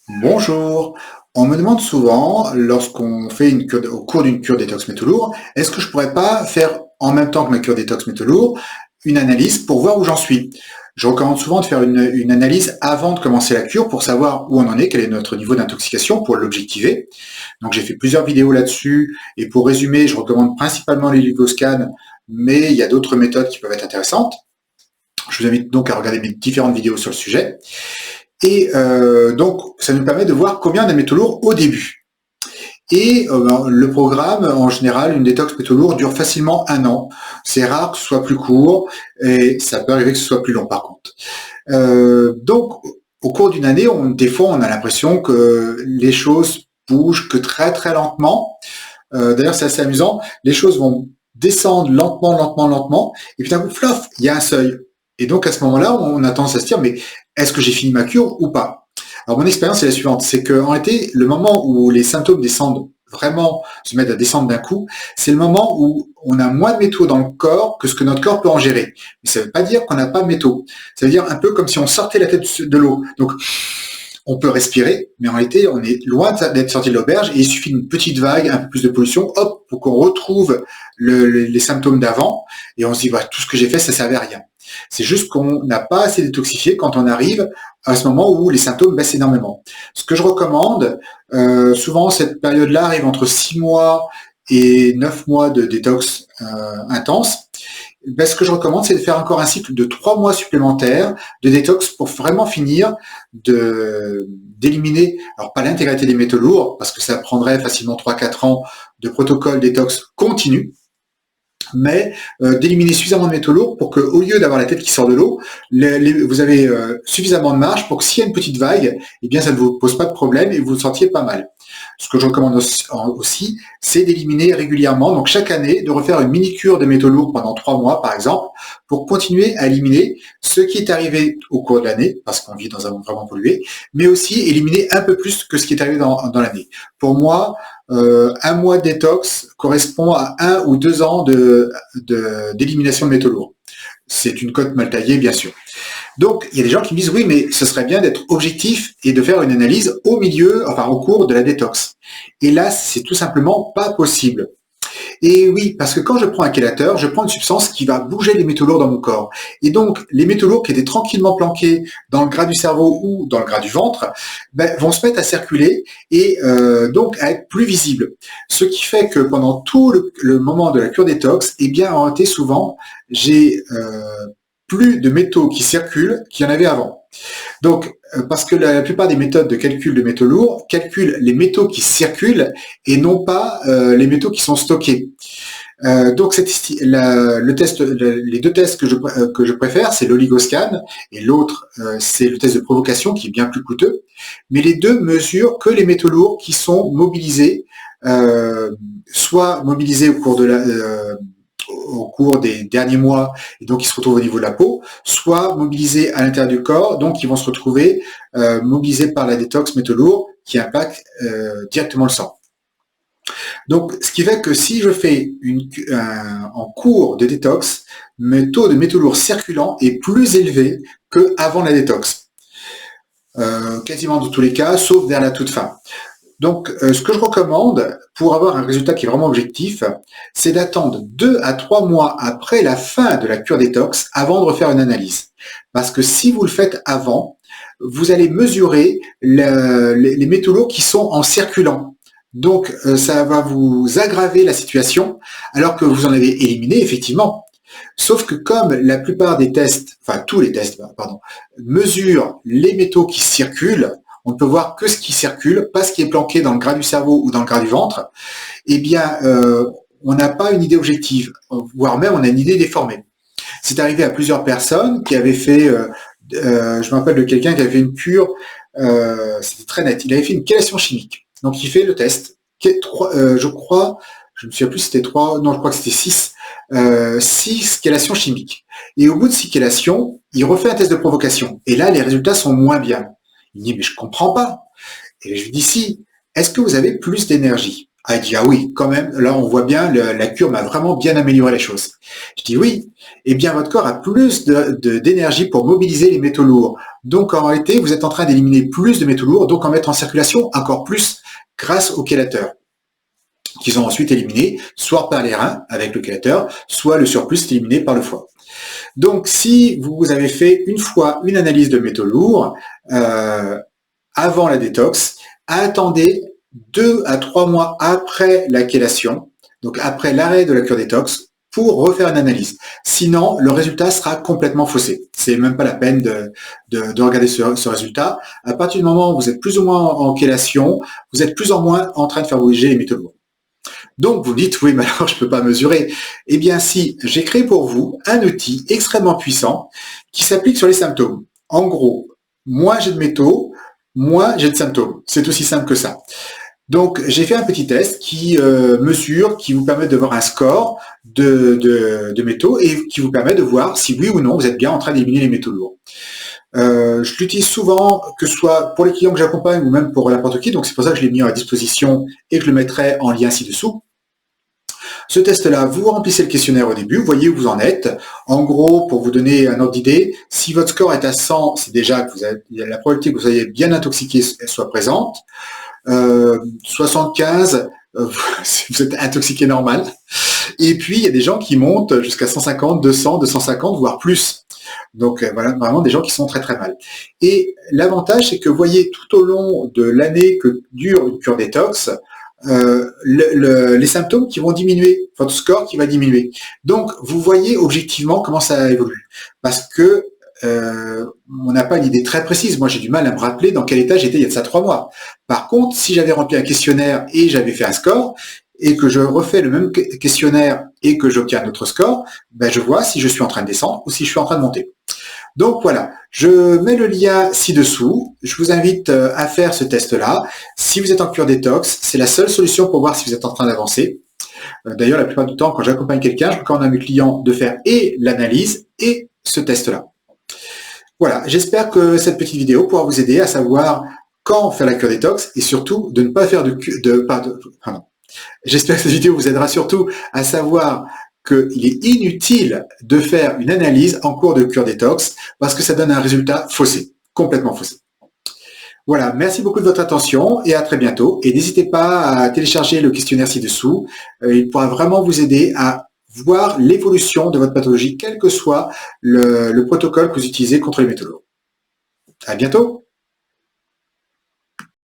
Bonjour. On me demande souvent, lorsqu'on fait au cours d'une cure détox métaux lourds, est-ce que je pourrais pas faire en même temps que ma cure détox métaux lourds une analyse pour voir où j'en suis? Je recommande souvent de faire une analyse avant de commencer la cure pour savoir où on en est, quel est notre niveau d'intoxication pour l'objectiver. Donc j'ai fait plusieurs vidéos là-dessus et pour résumer, je recommande principalement les Lugoscan, mais il y a d'autres méthodes qui peuvent être intéressantes. Je vous invite donc à regarder mes différentes vidéos sur le sujet. Et donc, ça nous permet de voir combien on a de métaux lourds au début. Et le programme, en général, une détox métaux lourds dure facilement 1 an. C'est rare que ce soit plus court, et ça peut arriver que ce soit plus long par contre. Donc, au cours d'une année, des fois, on a l'impression que les choses bougent que très très lentement. D'ailleurs, c'est assez amusant. Les choses vont descendre lentement, lentement, lentement, et puis d'un coup, flof, il y a un seuil. Et donc, à ce moment-là, on a tendance à se dire, mais est-ce que j'ai fini ma cure ou pas? Alors, mon expérience est la suivante, c'est qu'en réalité, le moment où les symptômes descendent vraiment, se mettent à descendre d'un coup, c'est le moment où on a moins de métaux dans le corps que ce que notre corps peut en gérer. Mais ça ne veut pas dire qu'on n'a pas de métaux. Ça veut dire un peu comme si on sortait la tête de l'eau. Donc, on peut respirer, mais en réalité, on est loin d'être sorti de l'auberge et il suffit d'une petite vague, un peu plus de pollution, hop, pour qu'on retrouve les symptômes d'avant et on se dit, voilà, tout ce que j'ai fait, ça servait à rien. C'est juste qu'on n'a pas assez détoxifié quand on arrive à ce moment où les symptômes baissent énormément. Ce que je recommande, souvent cette période-là arrive entre 6 mois et 9 mois de détox intense. Ben, ce que je recommande, c'est de faire encore un cycle de 3 mois supplémentaires de détox pour vraiment finir d'éliminer, alors pas l'intégralité des métaux lourds, parce que ça prendrait facilement 3-4 ans de protocole détox continu, mais d'éliminer suffisamment de métaux lourds pour qu'au lieu d'avoir la tête qui sort de l'eau, vous avez suffisamment de marge pour que s'il y a une petite vague, eh bien ça ne vous pose pas de problème et vous vous sentiez pas mal. Ce que je recommande aussi, c'est d'éliminer régulièrement, donc chaque année, de refaire une mini-cure de métaux lourds pendant 3 mois, par exemple, pour continuer à éliminer ce qui est arrivé au cours de l'année, parce qu'on vit dans un monde vraiment pollué, mais aussi éliminer un peu plus que ce qui est arrivé dans l'année. Pour moi, 1 mois de détox correspond à 1 ou 2 ans d'élimination de métaux lourds. C'est une cote mal taillée, bien sûr. Donc, il y a des gens qui me disent, oui, mais ce serait bien d'être objectif et de faire une analyse au milieu, enfin au cours de la détox. Et là, c'est tout simplement pas possible. Et oui, parce que quand je prends un chélateur, je prends une substance qui va bouger les métaux lourds dans mon corps. Et donc, les métaux lourds qui étaient tranquillement planqués dans le gras du cerveau ou dans le gras du ventre, ben, vont se mettre à circuler et donc à être plus visibles. Ce qui fait que pendant tout le moment de la cure détox, eh bien, en réalité, souvent, j'ai plus de métaux qui circulent qu'il y en avait avant. Donc, parce que la plupart des méthodes de calcul de métaux lourds calculent les métaux qui circulent et non pas les métaux qui sont stockés. Donc, les deux tests que je préfère, c'est l'oligoscan et l'autre, c'est le test de provocation qui est bien plus coûteux. Mais les deux mesurent que les métaux lourds qui sont mobilisés, soit mobilisés au cours des derniers mois et donc ils se retrouvent au niveau de la peau, soit mobilisés à l'intérieur du corps, donc ils vont se retrouver mobilisés par la détox métaux lourds qui impacte directement le sang. Donc, ce qui fait que si je fais en cours de détox, mon taux de métaux lourds circulants est plus élevé qu'avant la détox. Quasiment dans tous les cas, sauf vers la toute fin. Donc, ce que je recommande pour avoir un résultat qui est vraiment objectif, c'est d'attendre 2 à 3 mois après la fin de la cure détox avant de refaire une analyse. Parce que si vous le faites avant, vous allez mesurer les métaux lourds qui sont en circulant. Donc, ça va vous aggraver la situation alors que vous en avez éliminé, effectivement. Sauf que comme la plupart des tests, enfin tous les tests, pardon, mesurent les métaux qui circulent, on ne peut voir que ce qui circule, pas ce qui est planqué dans le gras du cerveau ou dans le gras du ventre, eh bien, on n'a pas une idée objective, voire même on a une idée déformée. C'est arrivé à plusieurs personnes qui avaient fait, je me rappelle de quelqu'un qui avait fait une cure, c'était très net, il avait fait une chélation chimique. Donc il fait le test, je crois, je me souviens plus si c'était 3, non je crois que c'était 6, 6 chélations chimiques. Et au bout de 6 chélations, il refait un test de provocation. Et là, les résultats sont moins bien. Il dit, mais je comprends pas. Et je lui dis, si, est-ce que vous avez plus d'énergie? Ah, il dit, ah oui, quand même, là on voit bien, la cure m'a vraiment bien amélioré les choses. Je dis oui, eh bien votre corps a plus d'énergie pour mobiliser les métaux lourds. Donc en réalité, vous êtes en train d'éliminer plus de métaux lourds, donc en mettre en circulation encore plus grâce aux chélateurs, qui sont ensuite éliminés soit par les reins avec le chélateur, soit le surplus est éliminé par le foie. Donc si vous avez fait une fois une analyse de métaux lourds avant la détox, attendez 2 à 3 mois après la chélation, donc après l'arrêt de la cure détox, pour refaire une analyse. Sinon, le résultat sera complètement faussé. C'est même pas la peine de regarder ce résultat. À partir du moment où vous êtes plus ou moins en chélation, vous êtes plus ou moins en train de faire bouger les métaux lourds. Donc vous dites, oui, mais alors je ne peux pas mesurer. Eh bien si, j'ai créé pour vous un outil extrêmement puissant qui s'applique sur les symptômes. En gros, moins j'ai de métaux, moins j'ai de symptômes. C'est aussi simple que ça. Donc j'ai fait un petit test qui mesure, qui vous permet de voir un score de métaux et qui vous permet de voir si oui ou non vous êtes bien en train d'éliminer les métaux lourds. Je l'utilise souvent, que ce soit pour les clients que j'accompagne ou même pour n'importe qui, donc c'est pour ça que je l'ai mis à disposition et que je le mettrai en lien ci-dessous. Ce test-là, vous remplissez le questionnaire au début, vous voyez où vous en êtes. En gros, pour vous donner un ordre d'idée, si votre score est à 100, c'est déjà que la probabilité que vous soyez bien intoxiqué soit présente. 75, vous êtes intoxiqué normal. Et puis, il y a des gens qui montent jusqu'à 150, 200, 250, voire plus. Donc, voilà, vraiment des gens qui sont très très mal. Et l'avantage, c'est que vous voyez tout au long de l'année que dure une cure détox, les symptômes qui vont diminuer, votre score qui va diminuer. Donc, vous voyez objectivement comment ça évolue. Parce que on n'a pas une idée très précise. Moi, j'ai du mal à me rappeler dans quel état j'étais il y a de ça 3 mois. Par contre, si j'avais rempli un questionnaire et j'avais fait un score, et que je refais le même questionnaire et que j'obtiens un autre score, ben je vois si je suis en train de descendre ou si je suis en train de monter. Donc voilà, je mets le lien ci-dessous. Je vous invite à faire ce test-là. Si vous êtes en cure détox, c'est la seule solution pour voir si vous êtes en train d'avancer. D'ailleurs, la plupart du temps, quand j'accompagne quelqu'un, je recommande à mes clients de faire et l'analyse et ce test-là. Voilà, j'espère que cette petite vidéo pourra vous aider à savoir quand faire la cure détox et surtout de ne pas faire J'espère que cette vidéo vous aidera surtout à savoir qu'il est inutile de faire une analyse en cours de cure détox parce que ça donne un résultat faussé, complètement faussé. Voilà, merci beaucoup de votre attention et à très bientôt. Et n'hésitez pas à télécharger le questionnaire ci-dessous. Il pourra vraiment vous aider à voir l'évolution de votre pathologie, quel que soit le protocole que vous utilisez contre les métaux lourds. À bientôt.